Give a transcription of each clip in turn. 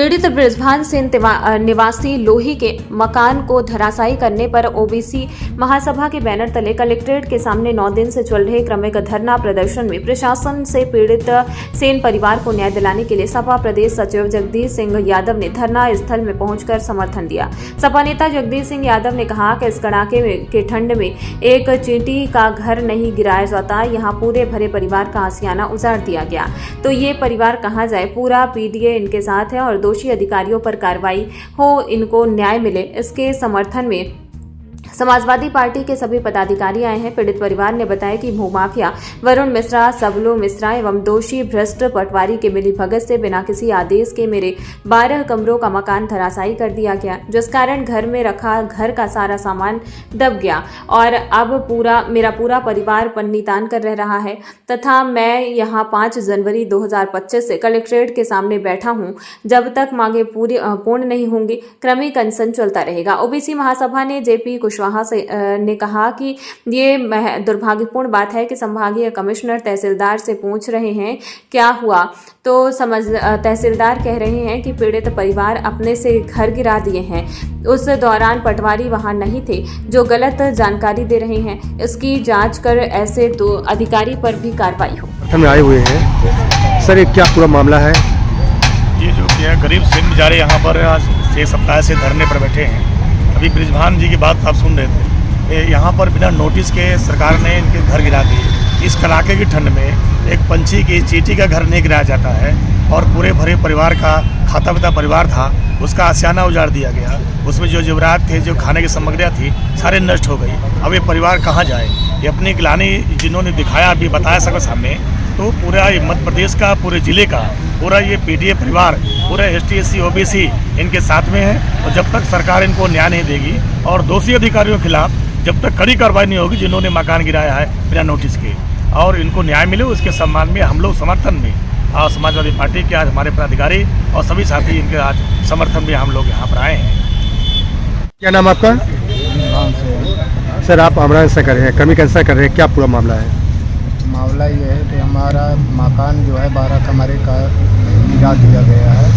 पीड़ित बृजभान सेन निवासी लोही के मकान को धराशायी करने पर ओबीसी महासभा के बैनर तले कलेक्ट्रेट के सामने 9 दिन से चल रहे क्रमिक धरना प्रदर्शन में प्रशासन से पीड़ित सेन परिवार को न्याय दिलाने के लिए सपा प्रदेश सचिव जगदीश सिंह यादव ने धरना स्थल में पहुंचकर समर्थन दिया। सपा नेता जगदीश सिंह यादव ने कहा कि इस कड़ाके के ठंड में एक चींटी का घर नहीं गिराया जाता, यहाँ पूरे भरे परिवार का आशियाना उजाड़ दिया गया, तो ये परिवार कहाँ जाए। पूरा पीडीए इनके साथ है और दोषी अधिकारियों पर कार्रवाई हो, इनको न्याय मिले। इसके समर्थन में समाजवादी पार्टी के सभी पदाधिकारी आए हैं। पीड़ित परिवार ने बताया कि भूमाफिया वरुण मिश्रा, सबलू मिश्रा एवं दोषी भ्रष्ट पटवारी के मिलीभगत से बिना किसी आदेश के मेरे 12 कमरों का मकान धराशायी कर दिया गया, जिस कारण घर में रखा घर का सारा सामान दब गया और अब मेरा पूरा परिवार पन्नी तान कर रह रहा है तथा मैं यहाँ 5 जनवरी 2025 से कलेक्ट्रेट के सामने बैठा हूँ। जब तक मांगे पूर्ण नहीं होंगी, क्रमिक अनशन चलता रहेगा। ओबीसी महासभा ने जेपी कुशवाहा ने कहा कि ये दुर्भाग्यपूर्ण बात है कि संभागीय कमिश्नर तहसीलदार से पूछ रहे हैं क्या हुआ, तो तहसीलदार कह रहे हैं कि पीड़ित परिवार अपने से घर गिरा दिए हैं। उस दौरान पटवारी वहां नहीं थे जो गलत जानकारी दे रहे हैं। इसकी जांच कर ऐसे दो अधिकारी पर भी कार्रवाई हो। हम आए हुए हैं सर, ये क्या पूरा मामला है? ये जो क्या गरीब सिंह बेचारे यहाँ पर आज 6 सप्ताह से धरने पर बैठे हैं। अभी बृजभान जी की बात आप सुन रहे थे। यहाँ पर बिना नोटिस के सरकार ने इनके घर गिरा दिए। इस कड़ाके की ठंड में एक पंछी की चींटी का घर नहीं गिराया जाता है और पूरे भरे परिवार का खाता पिता परिवार था, उसका आशियाना उजाड़ दिया गया। उसमें जो जेवरात थे, जो खाने की सामग्रियाँ थी, सारे नष्ट हो गई। अब ये परिवार कहाँ जाए? ये अपनी गिलानी जिन्होंने दिखाया, अभी बताया सबके सामने, तो पूरा मध्य प्रदेश का, पूरे ज़िले का पूरा ये पीडीए परिवार, पूरा एसटी एससी ओबीसी इनके साथ में है। और जब तक सरकार इनको न्याय नहीं देगी और दोषी अधिकारियों के खिलाफ जब तक कड़ी कार्रवाई नहीं होगी जिन्होंने मकान गिराया है बिना नोटिस के, और इनको न्याय मिले, उसके सम्मान में हम लोग समर्थन में और समाजवादी पार्टी के आज हमारे पदाधिकारी और सभी साथी इनके आज समर्थन में हम लोग यहाँ पर आए हैं। क्या नाम आपका? सर, आप आमरण से कर रहे हैं, क्रमिक अनशन कर रहे हैं, क्या पूरा मामला है? मामला ये है कि हमारा मकान जो है 12 कमरे का गिरा दिया गया है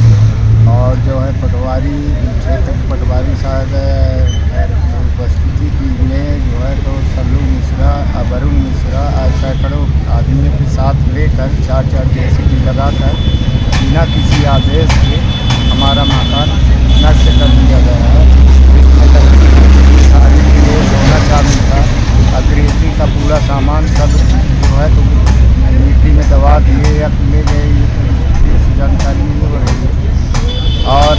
और जो है पटवारी साहब उपस्थिति में जो है तो सल्लू मिश्रा, वरुण मिश्रा सैकड़ों आदमियों के साथ लेकर 4-4 जेसीबी लगाकर बिना किसी आदेश के हमारा मकान नष्ट कर दिया गया है। इसमें सारी सोना चांदी था, अग्रेसी का पूरा सामान सब जो है तो मिट्टी में दबा दिए या ले गए, जानकारी नहीं हो रही है। और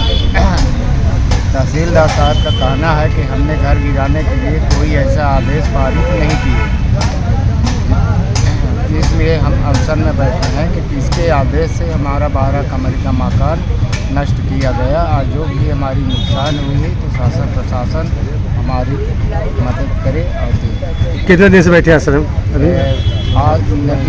तहसीलदार साहब का कहना है कि हमने घर गिराने के लिए कोई ऐसा आदेश पारित नहीं किए, इसलिए हम अवसर में बैठे हैं कि किसके आदेश से हमारा 12 कमरे का मकान नष्ट किया गया और जो भी हमारी नुकसान हुई है तो शासन प्रशासन हमारी मदद करे और दे। कितने दिन से बैठे हैं सर अभी? आज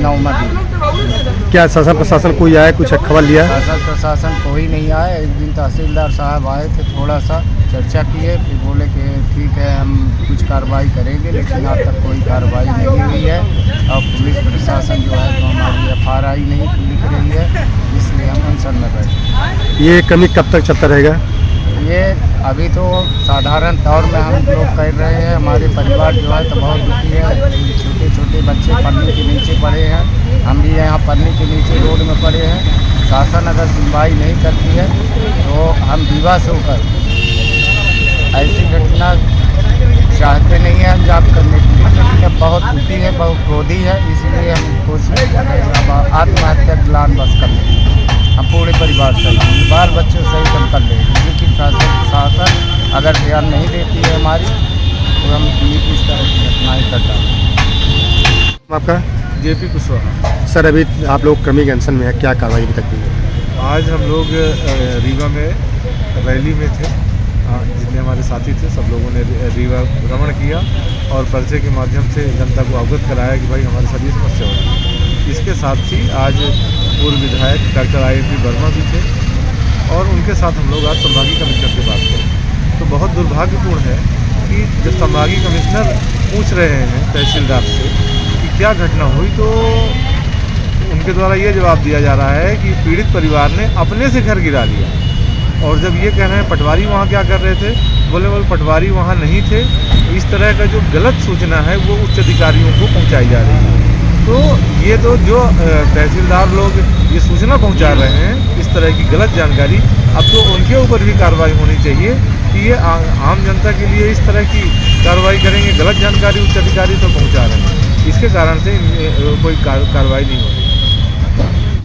9वां दिन। क्या शासन प्रशासन कोई आया, कुछ खबर लिया? शासन प्रशासन कोई नहीं आया। एक दिन तहसीलदार साहब आए थे, थोड़ा सा चर्चा किए, फिर बोले कि ठीक है हम कुछ कार्रवाई करेंगे, लेकिन आज तक कोई कार्रवाई नहीं हुई है और पुलिस प्रशासन जो है तो हमारी FRI नहीं लिख रही है, इसलिए हम अनशन में बैठे। ये क्रमिक कब तक चलता रहेगा? ये अभी तो साधारण तौर में हम लोग कर रहे हैं। हमारे परिवार जो है तो बहुत दुखी है, छोटे छोटे बच्चे पन्नी के नीचे पड़े हैं, हम भी यहाँ पन्नी के नीचे रोड में पड़े हैं। शासन अगर सुनवाई नहीं करती है तो हम विवश होकर ऐसी घटना चाहते नहीं हैं अंजाम करने के लिए, लेकिन बहुत दुखी है, बहुत क्रोधी है, इसलिए हम कोशिश कर रहे हैं अब आत्महत्या प्लान बस कर लें। हम पूरे परिवार सहित बाल बच्चों सहित हम कर लेंगे, क्योंकि शासन अगर ध्यान नहीं देती है हमारी तो हम इस तरह की घटनाएँ कर डालेंगे। आपका? जेपी कुशवाहा। सर, अभी आप लोग क्रमिक अनशन में है, क्या कार्रवाई अभी तक की है? आज हम लोग रीवा में रैली में थे, जितने हमारे साथी थे सब लोगों ने रीवा भ्रमण किया और पर्चे के माध्यम से जनता को अवगत कराया कि भाई हमारे साथ ये समस्या हो रही है। इसके साथ ही आज पूर्व विधायक डॉक्टर IMP वर्मा भी थे और उनके साथ हम लोग आज संभागीय कमिश्नर से बात करें। तो बहुत दुर्भाग्यपूर्ण है कि जब संभागीय कमिश्नर पूछ रहे हैं तहसीलदार से कि क्या घटना हुई, तो उनके द्वारा ये जवाब दिया जा रहा है कि पीड़ित परिवार ने अपने से घर गिरा लिया। और जब ये कह रहे हैं पटवारी वहाँ क्या कर रहे थे, बोले पटवारी वहाँ नहीं थे। इस तरह का जो गलत सूचना है वो उच्च अधिकारियों को पहुँचाई जा रही है। तो ये तो जो तहसीलदार लोग ये सूचना पहुँचा रहे हैं इस तरह की गलत जानकारी, अब तो उनके ऊपर भी कार्रवाई होनी चाहिए कि ये आम जनता के लिए इस तरह की कार्रवाई करेंगे। गलत जानकारी उच्च अधिकारी तो पहुँचा रहे हैं, इसके कारण से कोई कार्रवाई नहीं हो रही।